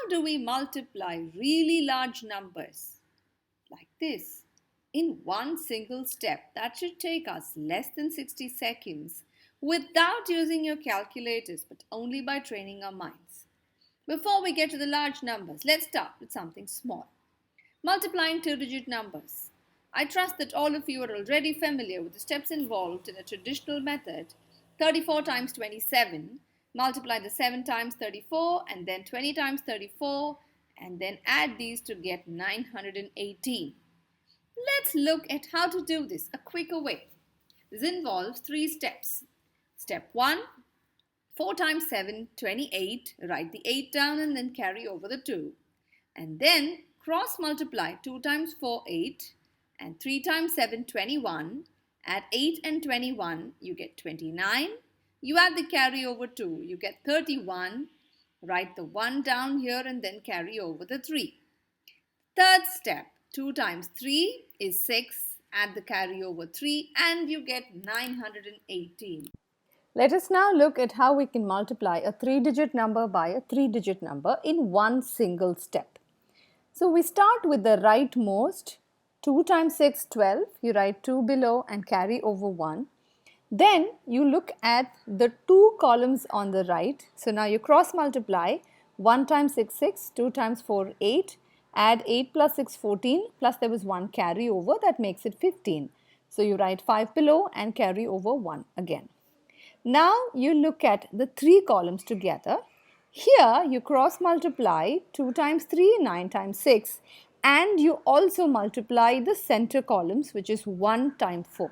do we multiply really large numbers like this in one single step? That should take us less than 60 seconds without using your calculators, but only by training our minds. Before we get to the large numbers, let's start with something small. Multiplying two-digit numbers. I trust that all of you are already familiar with the steps involved in a traditional method. 34 times 27, multiply the 7 times 34 and then 20 times 34 and then add these to get 918. Let's look at how to do this a quicker way. This involves 3 steps. Step 1, 4 times 7, 28. Write the 8 down and then carry over the 2. And then cross multiply 2 times 4, 8. And 3 times 7, 21. Add 8 and 21, you get 29. You add the carry over 2, you get 31. Write the 1 down here and then carry over the 3. Third step, 2 times 3 is 6. Add the carry over 3 and you get 918. Let us now look at how we can multiply a 3-digit number by a 3-digit number in one single step. So we start with the rightmost. 2 times 6, 12. You write 2 below and carry over 1. Then you look at the 2 columns on the right. So now you cross multiply. 1 times 6, 6. 2 times 4, 8. Add 8 plus 6, 14. Plus there was 1 carry over. That makes it 15. So you write 5 below and carry over 1 again. Now you look at the 3 columns together. Here you cross multiply 2 times 3, 9 times 6. And you also multiply the center columns, which is 1 times 4.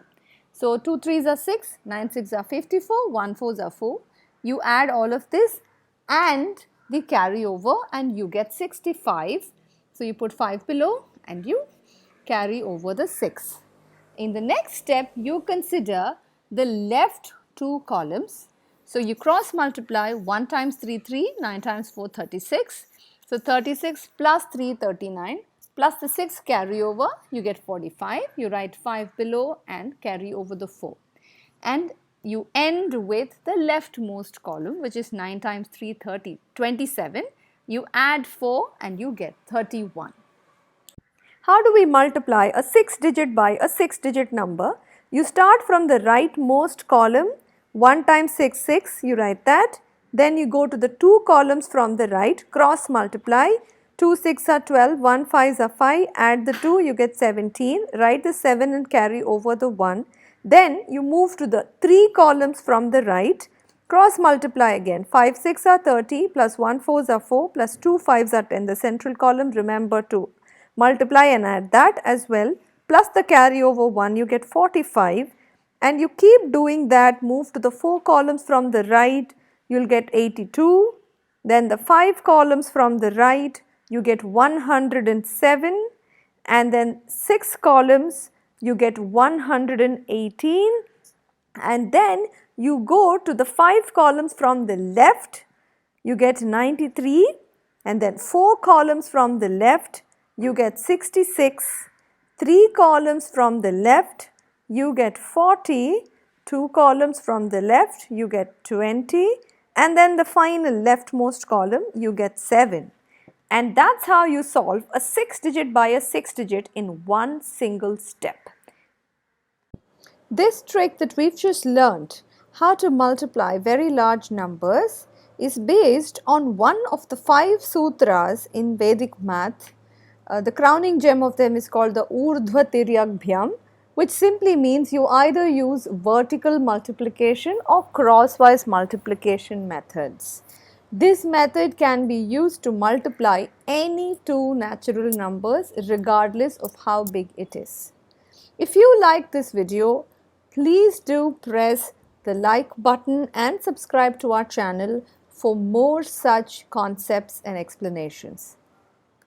So 2 3s are 6, 9 6 are 54, 1 4s are 4. You add all of this and the carry over and you get 65. So you put 5 below and you carry over the 6. In the next step, you consider the left 2 columns. So you cross multiply 1 times 3, 3, 9 times 4, 36. So 36 plus 3, 39. Plus the 6 carry over, you get 45. You write 5 below and carry over the 4. And you end with the leftmost column, which is 9 times 3, 30, 27. You add 4 and you get 31. How do we multiply a 6-digit by a 6-digit number? You start from the rightmost column. 1 times 6, 6. You write that. Then you go to the 2 columns from the right, cross multiply. 2 6 are 12, 1 5s are 5, add the 2, you get 17, write the 7 and carry over the 1. Then you move to the 3 columns from the right, cross multiply again, 5 6 are 30, plus 1 4s are 4, plus 2 5s are 10. The central column, remember to multiply and add that as well, plus the carry over 1, you get 45. And you keep doing that, move to the 4 columns from the right, you will get 82. Then the 5 columns from the right, you get 107, and then 6 columns you get 118, and then you go to the 5 columns from the left, you get 93, and then 4 columns from the left you get 66, 3 columns from the left you get 40, 2 columns from the left you get 20, and then the final leftmost column you get 7. And that's how you solve a 6-digit by a 6-digit in one single step. This trick that we've just learnt, how to multiply very large numbers, is based on one of the 5 sutras in Vedic math. The crowning gem of them is called the Urdhva Tiryakbhyam, which simply means you either use vertical multiplication or crosswise multiplication methods. This method can be used to multiply any 2 natural numbers regardless of how big it is. If you like this video, please do press the like button and subscribe to our channel for more such concepts and explanations.